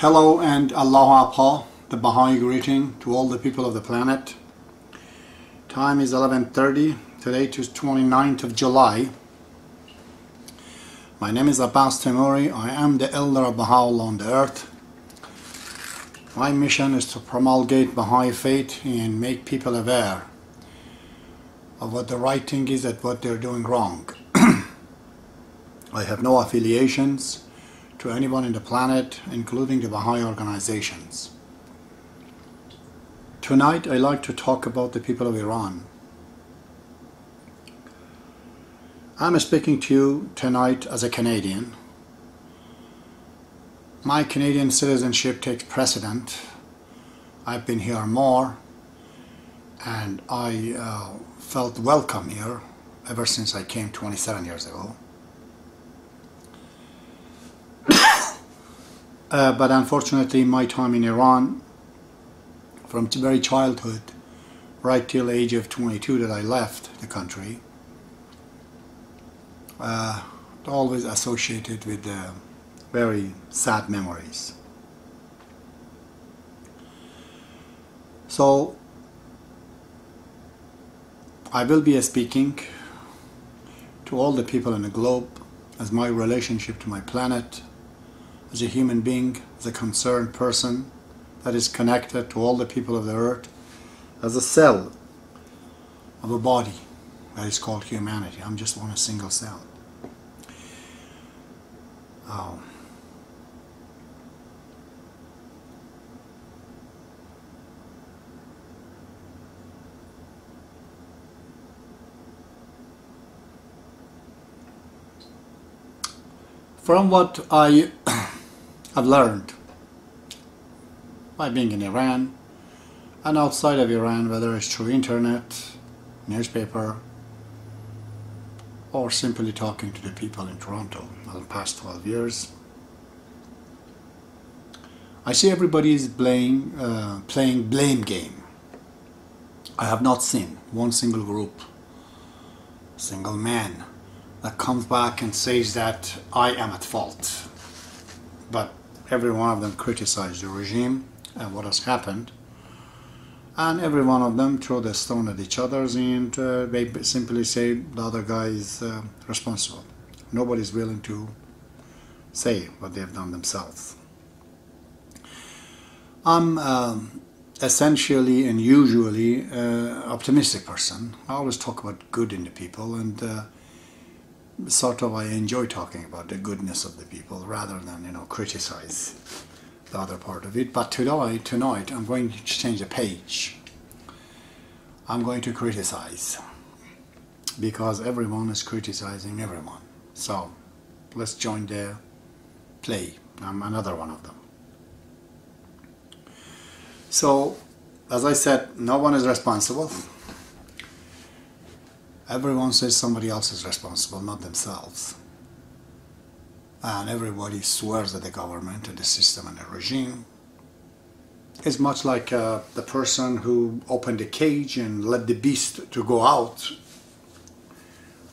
Hello and Aloha Pa, the Baha'i greeting to all the people of the planet. Time is 11:30. Today is 29th of July. My name is Abbas Temuri. I am the elder of Baha'ullah on the earth. My mission is to promulgate Baha'i faith and make people aware of what the right thing is and what they're doing wrong. I have no affiliations to anyone in the planet, including the Baha'i organizations. Tonight I'd like to talk about the people of Iran. I'm speaking to you tonight as a Canadian. My Canadian citizenship takes precedent. I've been here more, and I felt welcome here ever since I came 27 years ago. But unfortunately, my time in Iran, from very childhood, right till the age of 22 that I left the country, always associated with very sad memories. So, I will be speaking to all the people in the globe as my relationship to my planet, as a human being, as a concerned person that is connected to all the people of the earth, as a cell of a body that is called humanity. I'm just one single cell. From what I have learned by being in Iran and outside of Iran, whether it's through internet, newspaper, or simply talking to the people in Toronto for the past 12 years, I see everybody is playing blame game. I have not seen one single group, single man that comes back and says that I am at fault. But every one of them criticized the regime and what has happened, and every one of them throw the stone at each other, and they simply say the other guy is responsible. Nobody's willing to say what they've done themselves. I'm essentially and usually an optimistic person. I always talk about good in the people, and sort of I enjoy talking about the goodness of the people rather than, criticize the other part of it. But tonight I'm going to change the page. I'm going to criticize, because everyone is criticizing everyone. So let's join the play. I'm another one of them. So, as I said, no one is responsible. Everyone says somebody else is responsible, not themselves. And everybody swears at the government and the system and the regime. It's much like the person who opened the cage and let the beast to go out,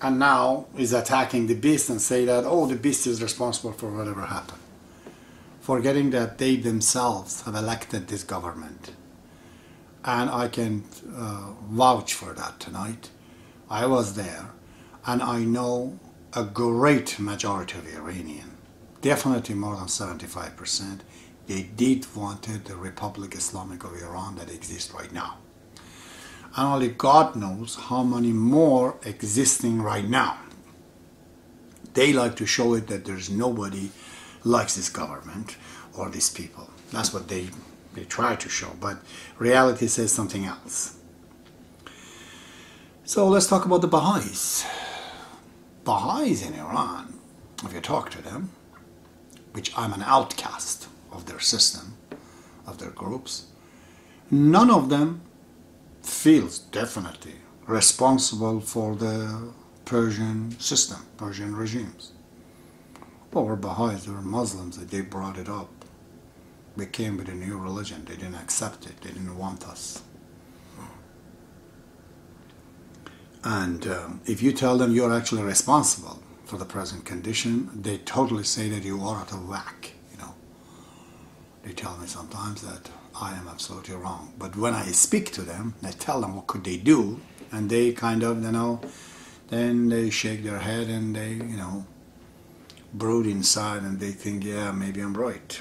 and now is attacking the beast and say that, oh, the beast is responsible for whatever happened, forgetting that they themselves have elected this government. And I can vouch for that tonight. I was there, and I know a great majority of Iranian, definitely more than 75%, they did wanted the Republic Islamic of Iran that exists right now. And only God knows how many more existing right now. They like to show it that there's nobody likes this government or these people. That's what they try to show, but reality says something else. So let's talk about the Baha'is. Baha'is in Iran, if you talk to them, which I'm an outcast of their system, of their groups, none of them feels definitely responsible for the Persian system, Persian regimes. Or Baha'is, they were Muslims, that they brought it up. We came with a new religion, they didn't accept it, they didn't want us. And if you tell them you're actually responsible for the present condition, they totally say that you are out of whack, They tell me sometimes that I am absolutely wrong. But when I speak to them, I tell them what could they do, and they kind of, then they shake their head and they, brood inside and they think, yeah, maybe I'm right.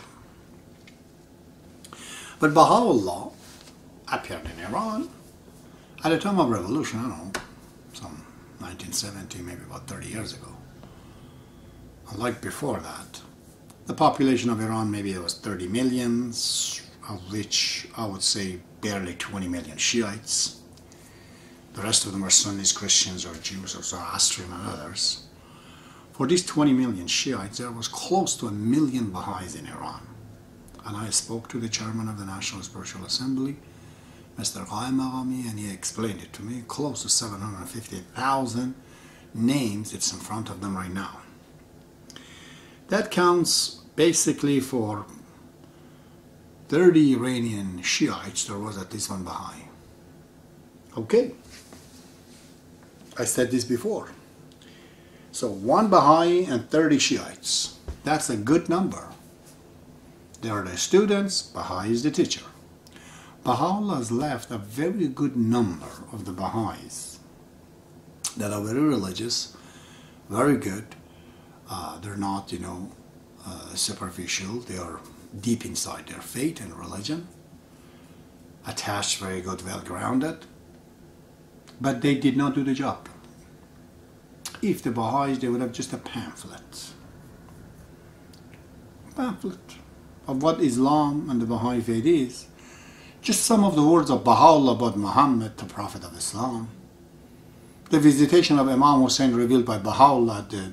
But Baha'ullah appeared in Iran at the time of revolution, I don't know, some 1970, maybe about 30 years ago. Unlike before that, the population of Iran, maybe it was 30 million, of which I would say barely 20 million Shiites. The rest of them are Sunnis, Christians, or Jews, or Zoroastrian, and others. For these 20 million Shiites, there was close to 1 million Baha'is in Iran. And I spoke to the chairman of the National Spiritual Assembly, Mr. Qaim Aghami, and he explained it to me. Close to 750,000 names, it's in front of them right now. That counts basically for 30 Iranian Shiites, there was at least one Baha'i. Okay. I said this before. So 1 Baha'i and 30 Shiites. That's a good number. They are the students, Baha'i is the teacher. Baha'u'llah has left a very good number of the Baha'is that are very religious, very good. They're not, superficial. They are deep inside their faith and religion, attached, very good, well-grounded. But they did not do the job. If the Baha'is, they would have just a pamphlet of what Islam and the Baha'i faith is. Just some of the words of Baha'u'llah about Muhammad, the Prophet of Islam. The visitation of Imam Hussein revealed by Baha'u'llah at the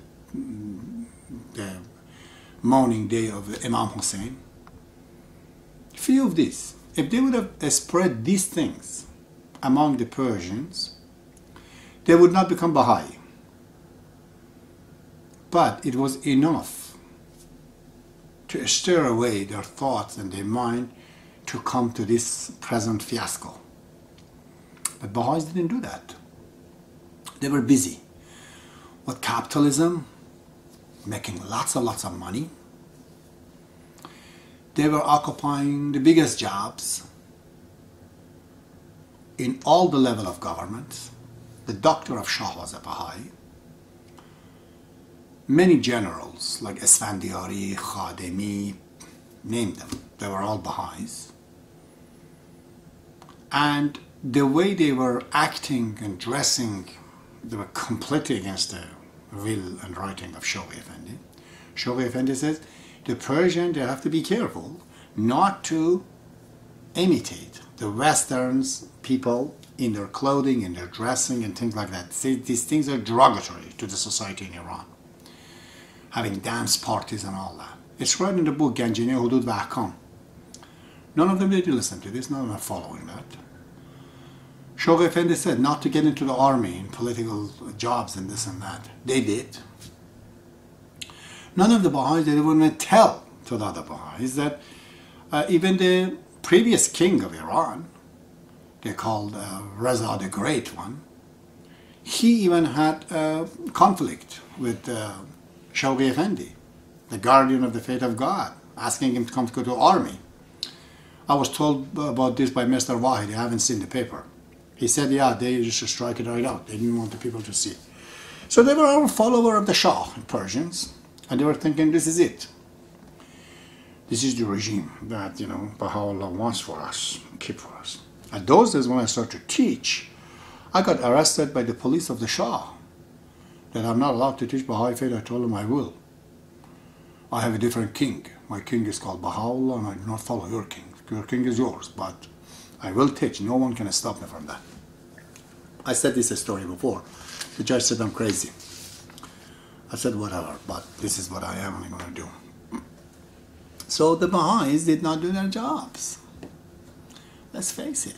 mourning day of Imam Hussein. Few of these. If they would have spread these things among the Persians, they would not become Baha'i. But it was enough to stir away their thoughts and their mind to come to this present fiasco. But Baha'is didn't do that. They were busy with capitalism, making lots of money. They were occupying the biggest jobs in all the level of government. The doctor of Shah was a Baha'i. Many generals like Esfandiari, Khademi, name them, they were all Baha'is. And the way they were acting and dressing, they were completely against the will and writing of Shoghi Effendi. Shoghi Effendi says, the Persians, they have to be careful not to imitate the Westerns people in their clothing, in their dressing and things like that. These things are derogatory to the society in Iran. Having dance parties and all that. It's right in the book, Ganjini Hudud wa Ahkam. None of them did listen to this, none of them are following that. Shoghi Effendi said not to get into the army and political jobs and this and that. They did. None of the Baha'is, they wouldn't tell to the other Baha'is that even the previous king of Iran, they called Reza the Great One, he even had conflict with Shoghi Effendi, the guardian of the faith of God, asking him to come to go to the army. I was told about this by Mr. Wahid. I haven't seen the paper. He said, yeah, they just strike it right out. They didn't want the people to see. So they were a follower of the Shah, Persians, and they were thinking, this is it. This is the regime that, Baha'u'llah wants for us, keep for us. At those days when I started to teach, I got arrested by the police of the Shah. That I'm not allowed to teach Baha'i faith. I told them I will. I have a different king. My king is called Baha'ullah, and I do not follow your king. Your king is yours, but I will teach. No one can stop me from that. I said this story before. The judge said I'm crazy. I said whatever, but this is what I am and I'm going to do. So the Baha'is did not do their jobs. Let's face it.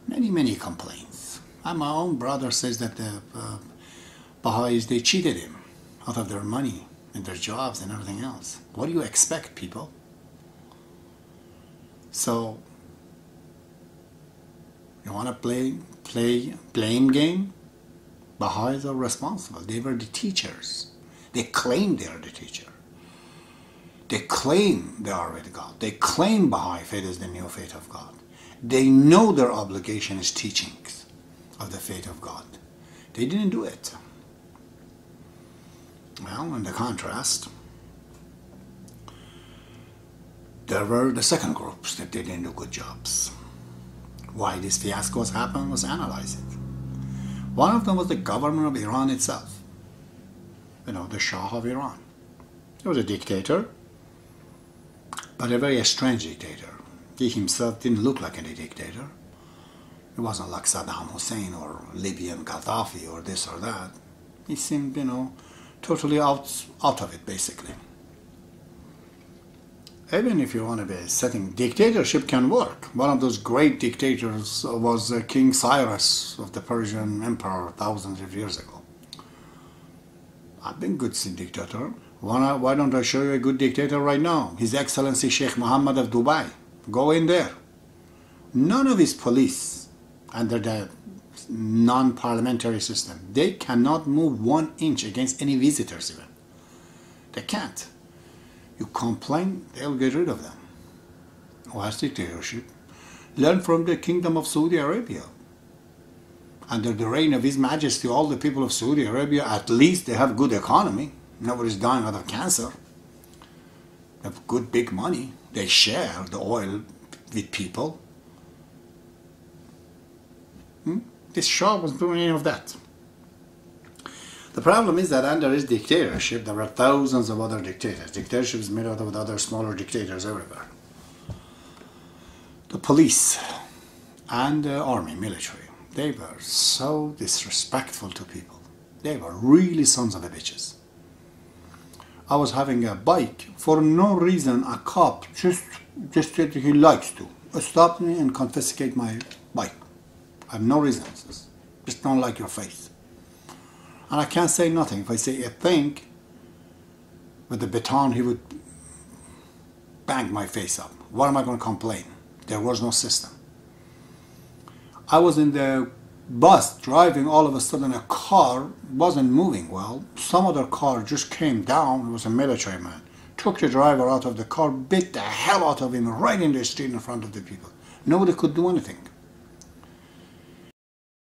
Many complaints. And my own brother says that the Baha'is, they cheated him out of their money and their jobs and everything else. What do you expect, people? So, you want to play blame game? Baha'is are responsible. They were the teachers. They claimed they are the teacher. They claim they are with God. They claim Baha'i faith is the new faith of God. They know their obligation is teachings of the faith of God. They didn't do it. Well, in the contrast, there were the second groups that they didn't do good jobs. Why these fiascos happened was analyzed. One of them was the government of Iran itself. You know, the Shah of Iran. He was a dictator, but a very strange dictator. He himself didn't look like any dictator. He wasn't like Saddam Hussein or Libyan Gaddafi or this or that. He seemed, you know, totally out of it, basically. Even if you want to be setting, dictatorship can work. One of those great dictators was King Cyrus of the Persian Empire thousands of years ago. I've been good dictator. Why don't I show you a good dictator right now? His Excellency Sheikh Mohammed of Dubai. Go in there. None of his police under the non-parliamentary system, they cannot move 1 inch against any visitors even. They can't. You complain, they'll get rid of them. What's dictatorship? Learn from the Kingdom of Saudi Arabia. Under the reign of His Majesty, all the people of Saudi Arabia, at least they have good economy. Nobody's dying out of cancer. They have good big money. They share the oil with people. This Shah wasn't doing any of that. The problem is that under his dictatorship, there were thousands of other dictators. Dictatorship is made out of other smaller dictators everywhere. The police and the army, military, they were so disrespectful to people. They were really sons of a bitches. I was having a bike. For no reason, a cop just said he likes to stop me and confiscate my bike. I have no reason. Just don't like your face. And I can't say nothing. If I say a thing, with the baton, he would bang my face up. What am I going to complain? There was no system. I was in the bus driving, all of a sudden a car wasn't moving well. Some other car just came down. It was a military man. Took the driver out of the car, bit the hell out of him right in the street in front of the people. Nobody could do anything.